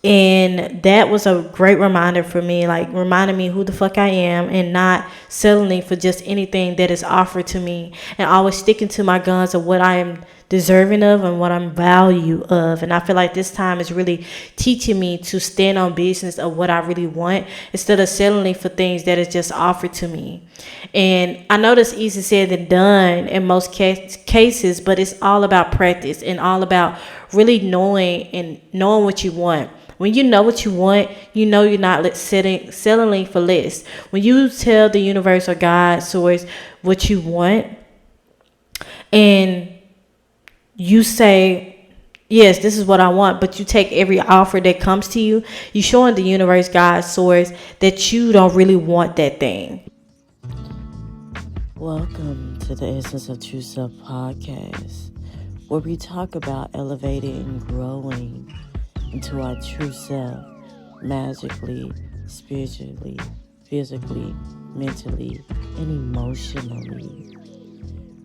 And that was a great reminder for me, like reminding me who the fuck I am and not settling for just anything that is offered to me, and always sticking to my guns of what I am deserving of and what I'm value of. And I feel like this time is really teaching me to stand on business of what I really want instead of settling for things that is just offered to me. And I know that's easy said than done in most cases, but it's all about practice and all about really knowing what you want. When you know what you want, you know you're not settling for less. When you tell the universe or God, source, what you want, and you say, yes, this is what I want, but you take every offer that comes to you, you're showing the universe, God, source, that you don't really want that thing. Welcome to the Essence of True Self podcast, where we talk about elevating and growing into our true self, magically, spiritually, physically, mentally, and emotionally.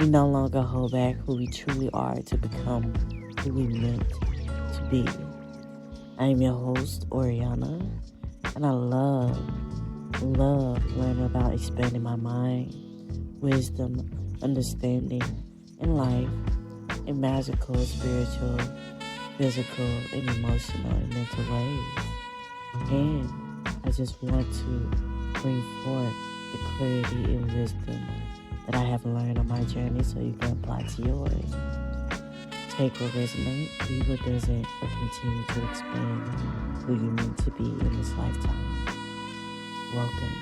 We no longer hold back who we truly are to become who we meant to be. I am your host, Oriana, and I love learning about expanding my mind, wisdom, understanding, and life in magical, spiritual, physical, and emotional and mental ways. And I just want to bring forth the clarity and wisdom that I have learned on my journey so you can apply to yours. Take what resonates, leave what doesn't, but continue to expand who you meant to be in this lifetime. Welcome.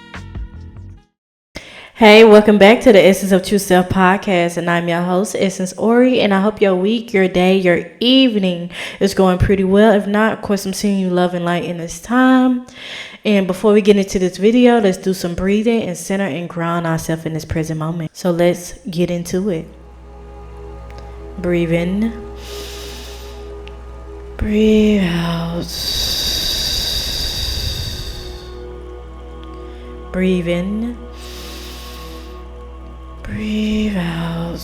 Hey, welcome back to the Essence of True Self podcast, and I'm your host, Essence Ori, and I hope your week, your day, your evening is going pretty well. If not, of course, I'm sending you love and light in this time. And before we get into this video, let's do some breathing and center and ground ourselves in this present moment. So let's get into it. Breathe in. Breathe out. Breathe in. Breathe out.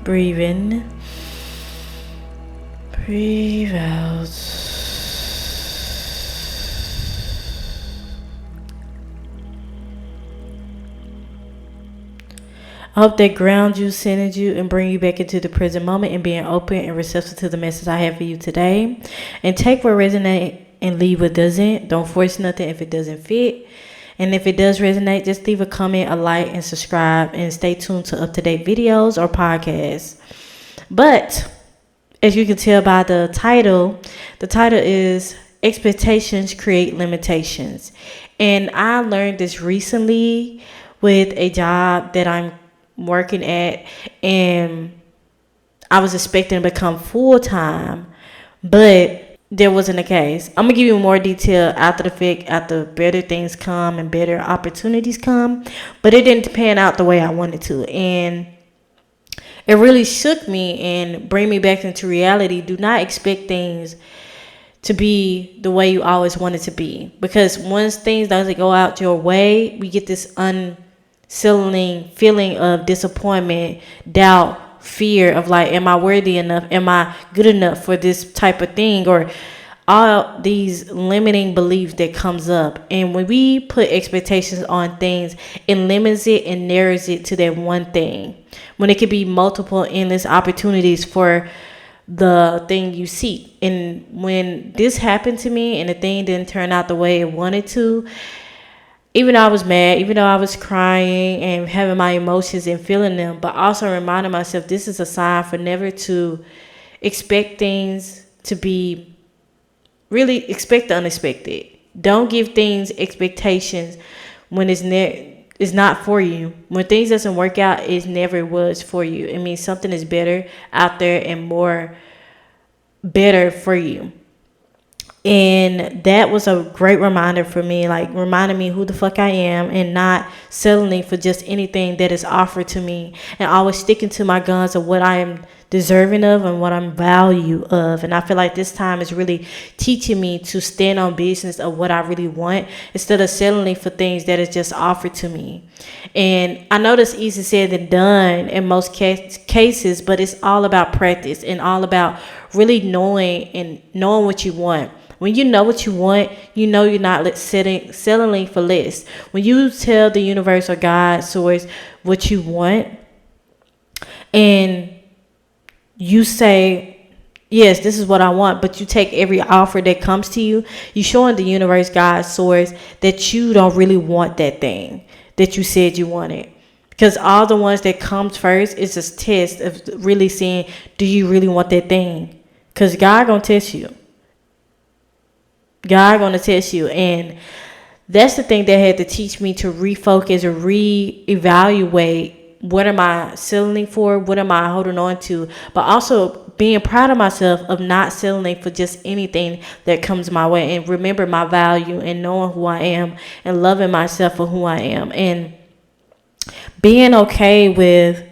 Breathe in. Breathe out. I hope that grounds you, centers you, and bring you back into the present moment and being open and receptive to the message I have for you today. And take what resonates and leave what doesn't. Don't force nothing if it doesn't fit. And if it does resonate, just leave a comment, a like, and subscribe, and stay tuned to up-to-date videos or podcasts. But as you can tell by the title is Expectations Create Limitations. And I learned this recently with a job that I'm working at, and I was expecting to become full-time, but there wasn't the case. I'm gonna give you more detail after the fact, after better things come and better opportunities come, but it didn't pan out the way I wanted to, and it really shook me and bring me back into reality. Do not expect things to be the way you always want it to be, because once things doesn't go out your way, we get this unsettling feeling of disappointment, doubt, fear of like, am I worthy enough? Am I good enough for this type of thing? Or all these limiting beliefs that comes up. And when we put expectations on things, it limits it and narrows it to that one thing, when it could be multiple endless opportunities for the thing you seek. And when this happened to me and the thing didn't turn out the way it wanted to, even though I was mad, even though I was crying and having my emotions and feeling them, but also reminding myself this is a sign for never to expect things to be, really expect the unexpected. Don't give things expectations when it's not for you. When things doesn't work out, it never was for you. It means something is better out there and more better for you. And that was a great reminder for me, like reminding me who the fuck I am and not settling for just anything that is offered to me, and always sticking to my guns of what I am deserving of and what I'm value of. And I feel like this time is really teaching me to stand on business of what I really want instead of settling for things that is just offered to me. And I know that's easy said than done in most cases, but it's all about practice and all about really knowing what you want. When you know what you want, you know you're not settling for less. When you tell the universe or God, source, what you want, and you say, yes, this is what I want, but you take every offer that comes to you, you're showing the universe, God, source, that you don't really want that thing that you said you wanted. Because all the ones that comes first is a test of really seeing, do you really want that thing? Because God gonna test you. God gonna test you. And that's the thing that had to teach me to refocus or reevaluate, what am I settling for? What am I holding on to? But also being proud of myself of not settling for just anything that comes my way, and remember my value and knowing who I am and loving myself for who I am, and being okay with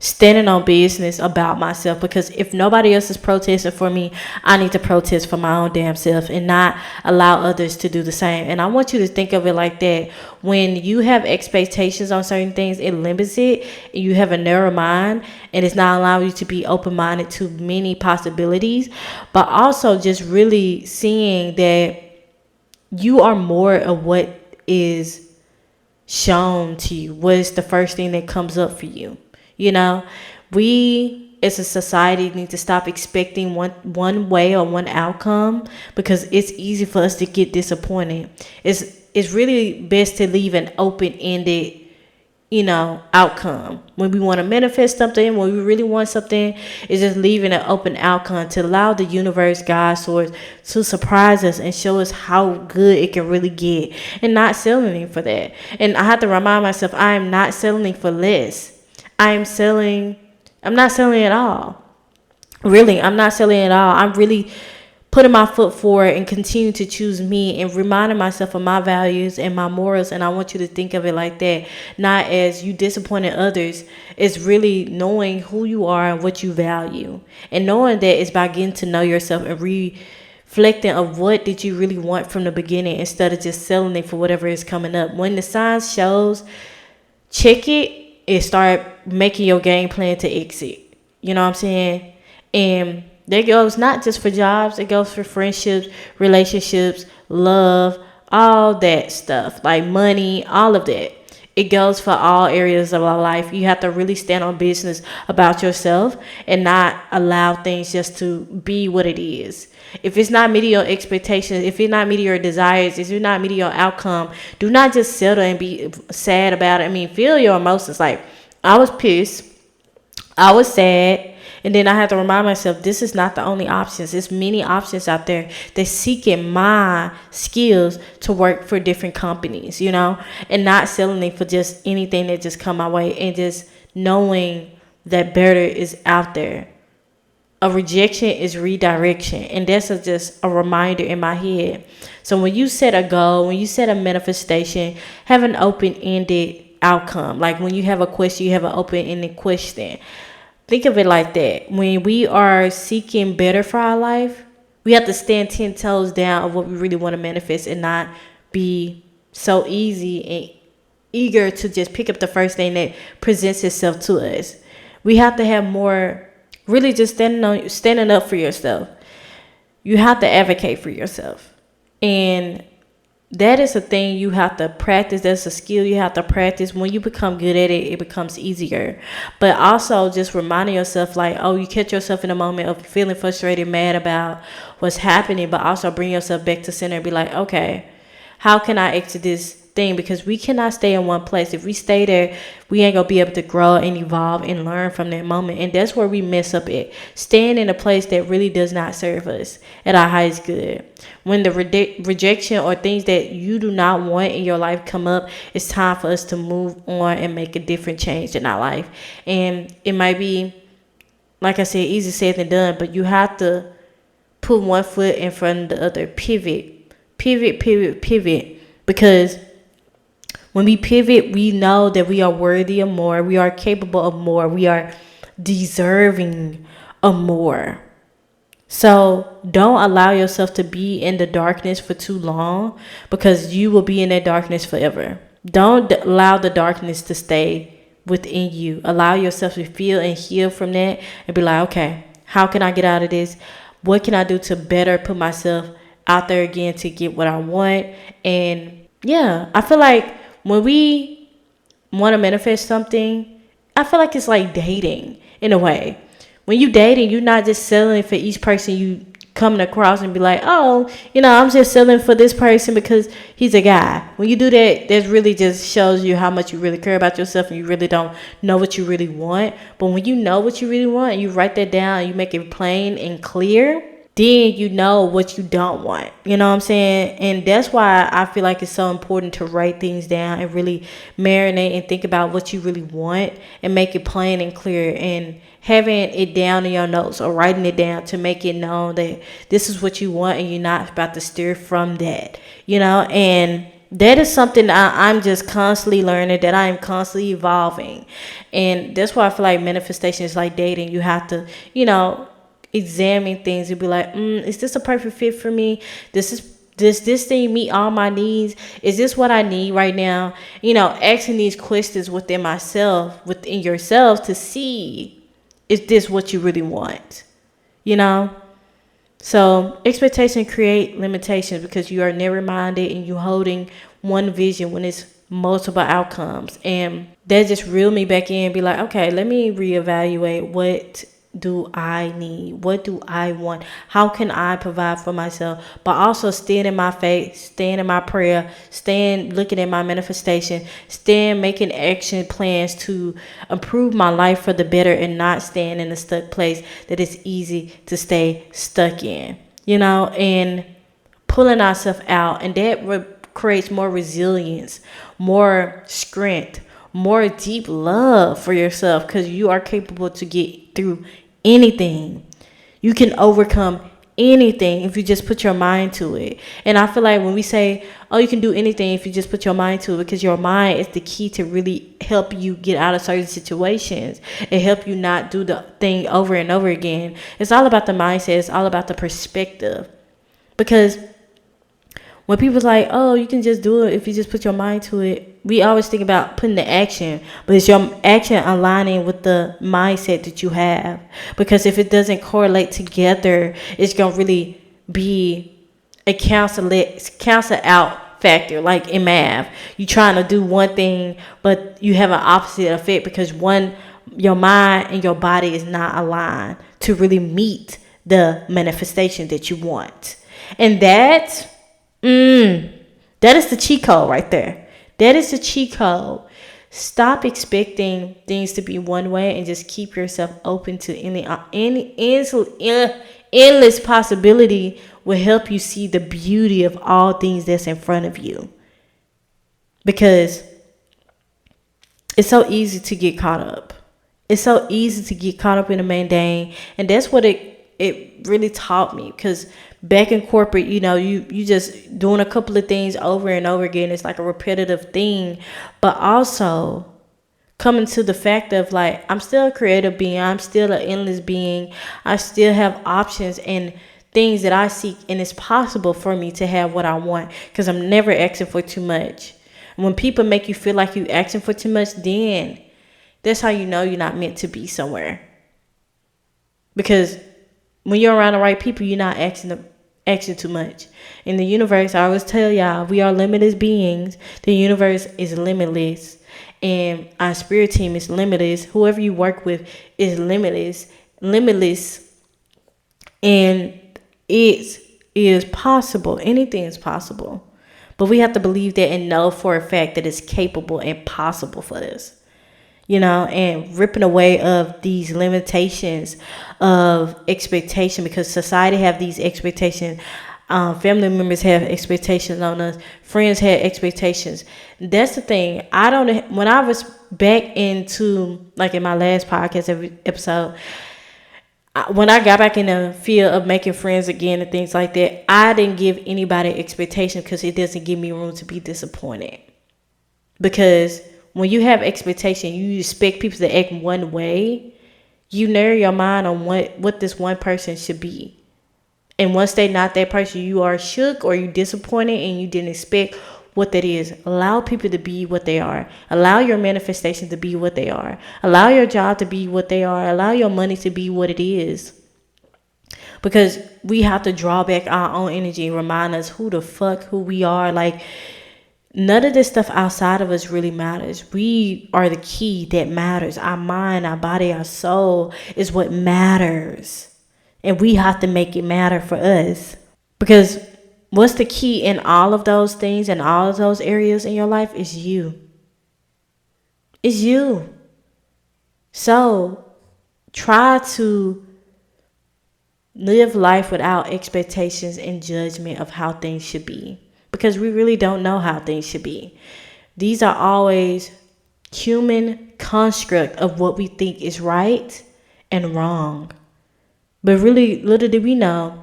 standing on business about myself. Because if nobody else is protesting for me, I need to protest for my own damn self and not allow others to do the same. And I want you to think of it like that. When you have expectations on certain things, it limits it. You have a narrow mind, and it's not allowing you to be open-minded to many possibilities, but also just really seeing that you are more of what is shown to you. What is the first thing that comes up for you? You know, we as a society need to stop expecting one way or one outcome, because it's easy for us to get disappointed. It's really best to leave an open-ended, outcome. When we want to manifest something, when we really want something, it's just leaving an open outcome to allow the universe, God, source, to surprise us and show us how good it can really get, and not settling for that. And I have to remind myself, I am not settling for less. I'm not selling at all. Really, I'm not selling at all. I'm really putting my foot forward and continue to choose me and reminding myself of my values and my morals. And I want you to think of it like that, not as you disappointing others. It's really knowing who you are and what you value, and knowing that it's by getting to know yourself and reflecting of what did you really want from the beginning, instead of just settling for whatever is coming up. When the signs shows, check it and start making your game plan to exit. You know what I'm saying? And that goes not just for jobs, it goes for friendships, relationships, love, all that stuff, like money, all of that. It goes for all areas of our life. You have to really stand on business about yourself and not allow things just to be what it is. If it's not meeting your expectations, if it's not meeting your desires, if it's not meeting your outcome, do not just settle and be sad about it. I mean, feel your emotions. Like, I was pissed, I was sad, and then I have to remind myself, this is not the only options. There's many options out there that's seeking my skills to work for different companies, and not settling for just anything that just come my way, and just knowing that better is out there. A rejection is redirection, and that's just a reminder in my head. So when you set a goal, when you set a manifestation, have an open-ended outcome. Like when you have a question, you have an open-ended question. Think of it like that. When we are seeking better for our life, we have to stand 10 toes down of what we really want to manifest, and not be so easy and eager to just pick up the first thing that presents itself to us. We have to have more, really just standing up for yourself. You have to advocate for yourself. And that is a thing you have to practice. That's a skill you have to practice. When you become good at it, it becomes easier. But also just reminding yourself, like, you catch yourself in a moment of feeling frustrated, mad about what's happening, but also bring yourself back to center and be like, okay, how can I exit this thing? Because we cannot stay in one place. If we stay there, we ain't gonna be able to grow and evolve and learn from that moment. And that's where we mess up at, staying in a place that really does not serve us at our highest good. When the rejection or things that you do not want in your life come up, it's time for us to move on and make a different change in our life. And it might be, like I said, easy said than done, but you have to put one foot in front of the other. Pivot. Because when we pivot, we know that we are worthy of more. We are capable of more. We are deserving of more. So don't allow yourself to be in the darkness for too long, because you will be in that darkness forever. Don't allow the darkness to stay within you. Allow yourself to feel and heal from that and be like, okay, how can I get out of this? What can I do to better put myself out there again to get what I want? And yeah, I feel like when we want to manifest something, I feel like it's like dating in a way. When you dating, you're not just settling for each person you coming across and be like, oh, I'm just settling for this person because he's a guy. When you do that, that really just shows you how much you really care about yourself and you really don't know what you really want. But when you know what you really want and you write that down and you make it plain and clear, then you know what you don't want. You know what I'm saying? And that's why I feel like it's so important to write things down and really marinate and think about what you really want and make it plain and clear, and having it down in your notes or writing it down to make it known that this is what you want and you're not about to steer from that, and that is something I'm just constantly learning, that I am constantly evolving. And that's why I feel like manifestation is like dating. You have to, examine things and be like, is this a perfect fit for me? Does this thing meet all my needs? Is this what I need right now? Asking these questions within yourself to see, is this what you really want? So expectation create limitations, because you are narrow-minded and you holding one vision when it's multiple outcomes. And that just reel me back in and be like, okay, let me reevaluate, what do I need? What do I want? How can I provide for myself? But also staying in my faith, staying in my prayer, staying looking at my manifestation, staying making action plans to improve my life for the better, and not staying in a stuck place that it's easy to stay stuck in, and pulling ourselves out. And that creates more resilience, more strength, more deep love for yourself, because you are capable to get through anything. You can overcome anything if you just put your mind to it. And I feel like when we say, oh, you can do anything if you just put your mind to it, because your mind is the key to really help you get out of certain situations and help you not do the thing over and over again. It's all about the mindset. It's all about the perspective. Because when people's like, oh, you can just do it if you just put your mind to it, we always think about putting the action, but it's your action aligning with the mindset that you have. Because if it doesn't correlate together, it's going to really be a cancel out factor. Like in math, you're trying to do one thing, but you have an opposite effect, because your mind and your body is not aligned to really meet the manifestation that you want. And that is the cheat code right there. That is the cheat code. Stop expecting things to be one way and just keep yourself open to any endless possibility. Will help you see the beauty of all things that's in front of you. Because it's so easy to get caught up. It's so easy to get caught up in the mundane. And that's what it really taught me. Because back in corporate, you just doing a couple of things over and over again. It's like a repetitive thing. But also coming to the fact of like, I'm still a creative being. I'm still an endless being. I still have options and things that I seek. And it's possible for me to have what I want, because I'm never asking for too much. And when people make you feel like you're asking for too much, then that's how you know you're not meant to be somewhere. Because when you're around the right people, you're not asking too much. In the universe, I always tell y'all, we are limitless beings. The universe is limitless. And our spirit team is limitless. Whoever you work with is limitless. And it is possible. Anything is possible. But we have to believe that and know for a fact that it's capable and possible for us. And ripping away of these limitations of expectation, because society have these expectations. Family members have expectations on us. Friends had expectations. That's the thing. When I was back into, like in my last podcast episode, when I got back in the field of making friends again and things like that, I didn't give anybody expectations, because it doesn't give me room to be disappointed. Because when you have expectation, you expect people to act one way, You narrow your mind on what this one person should be. And once they're not that person, you are shook or you disappointed and you didn't expect what that is. Allow people to be what they are. Allow your manifestation to be what they are. Allow your job to be what they are. Allow your money to be what it is. Because we have to draw back our own energy and remind us who we are. Like, none of this stuff outside of us really matters. We are the key that matters. Our mind, our body, our soul is what matters. And we have to make it matter for us. Because what's the key in all of those things and all of those areas in your life is you. It's you. So try to live life without expectations and judgment of how things should be. Because we really don't know how things should be. These are always human construct of what we think is right and wrong. But really, little did we know,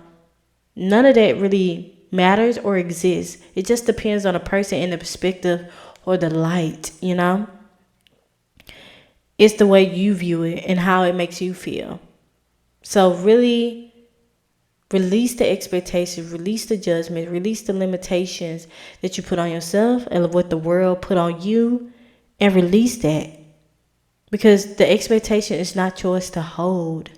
none of that really matters or exists. It just depends on a person and the perspective or the light, you know? It's the way you view it and how it makes you feel. So really release the expectations, release the judgment, release the limitations that you put on yourself and what the world put on you, and release that. Because the expectation is not yours to hold.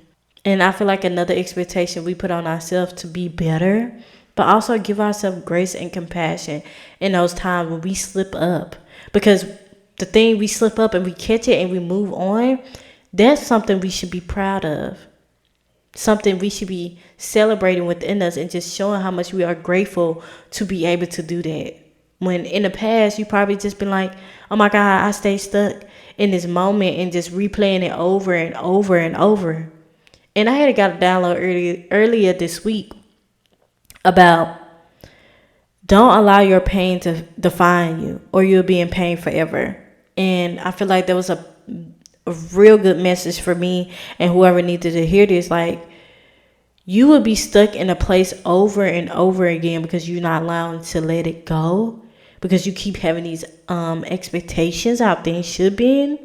And I feel like another expectation we put on ourselves to be better, but also give ourselves grace and compassion in those times when we slip up. Because the thing we slip up and we catch it and we move on, that's something we should be proud of. Something we should be celebrating within us and just showing how much we are grateful to be able to do that. When in the past, you probably just been like, oh my God, I stayed stuck in this moment and just replaying it over and over and over. And I had got a download earlier this week about don't allow your pain to define you or you'll be in pain forever. And I feel like there was a real good message for me and whoever needed to hear this. Like, you will be stuck in a place over and over again because you're not allowing to let it go. Because you keep having these expectations how things should be.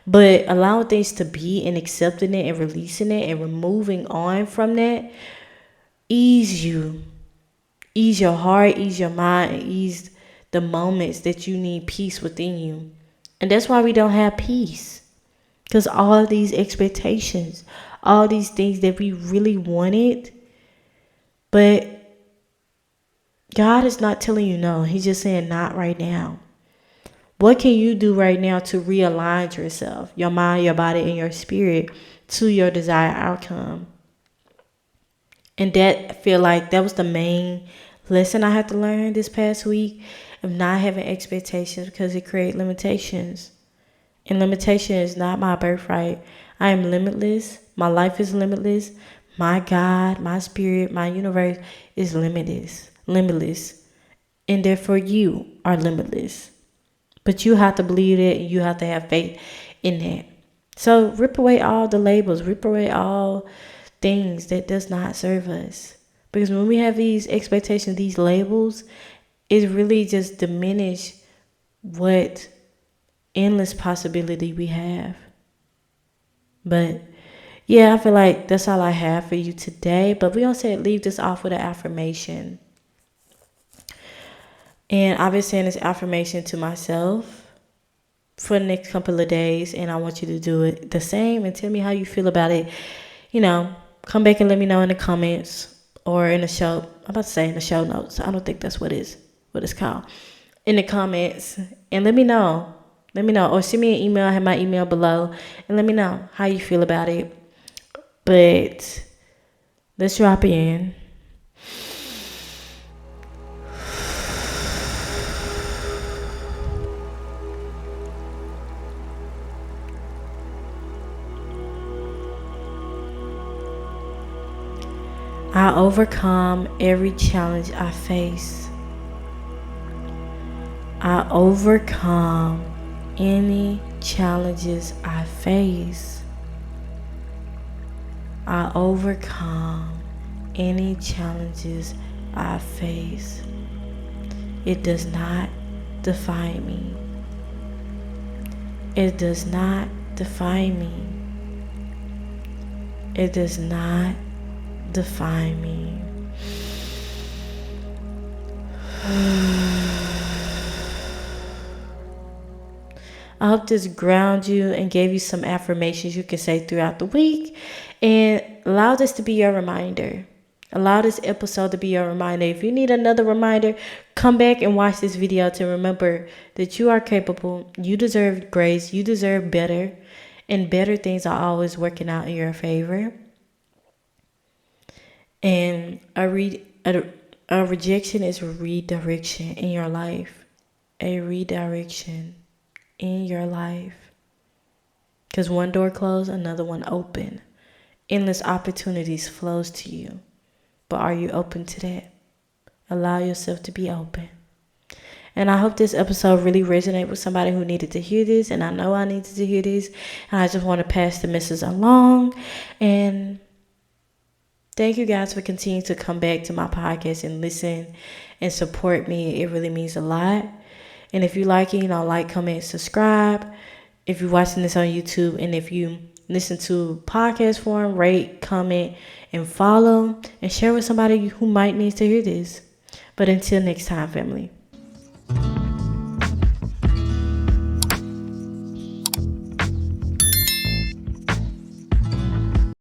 But allowing things to be and accepting it and releasing it and removing on from that ease you. Ease your heart, ease your mind, and ease the moments that you need peace within you. And that's why we don't have peace. Because all of these expectations, all these things that we really wanted, but God is not telling you no. He's just saying not right now. What can you do right now to realign yourself, your mind, your body, and your spirit to your desired outcome? And that, I feel like that was the main lesson I had to learn this past week of not having expectations because it creates limitations. And limitation is not my birthright. I am limitless. My life is limitless. My God, my spirit, my universe is limitless. And therefore you are limitless. But you have to believe it and you have to have faith in that. So rip away all the labels. Rip away all things that does not serve us. Because when we have these expectations, these labels, it really just diminish what endless possibility we have. But yeah, I feel like that's all I have for you today. But we're going to leave this off with an affirmation. And I've been saying this affirmation to myself for the next couple of days. And I want you to do it the same and tell me how you feel about it. You know, come back and let me know in the comments or in the show. I'm about to say in the show notes. I don't think that's what it's called. In the comments. And let me know. Or send me an email. I have my email below. And let me know how you feel about it. But let's drop in. I overcome every challenge I face. I overcome any challenges I face. I overcome any challenges I face. It does not define me. It does not define me. It does not define me. I hope this ground you and gave you some affirmations you can say throughout the week, and allow this to be your reminder. Allow this episode to be your reminder. If you need another reminder, come back and watch this video to remember that you are capable. You deserve grace. You deserve better. And better things are always working out in your favor. And a rejection is redirection in your life. A redirection in your life. Because one door closed, another one open. Endless opportunities flows to you. But are you open to that? Allow yourself to be open. And I hope this episode really resonated with somebody who needed to hear this. And I know I needed to hear this. And I just want to pass the message along. And thank you guys for continuing to come back to my podcast and listen and support me. It really means a lot. And if you like it, like, comment, subscribe. If you're watching this on YouTube, and if you listen to podcast form, rate, comment, and follow, and share with somebody who might need to hear this. But until next time, family.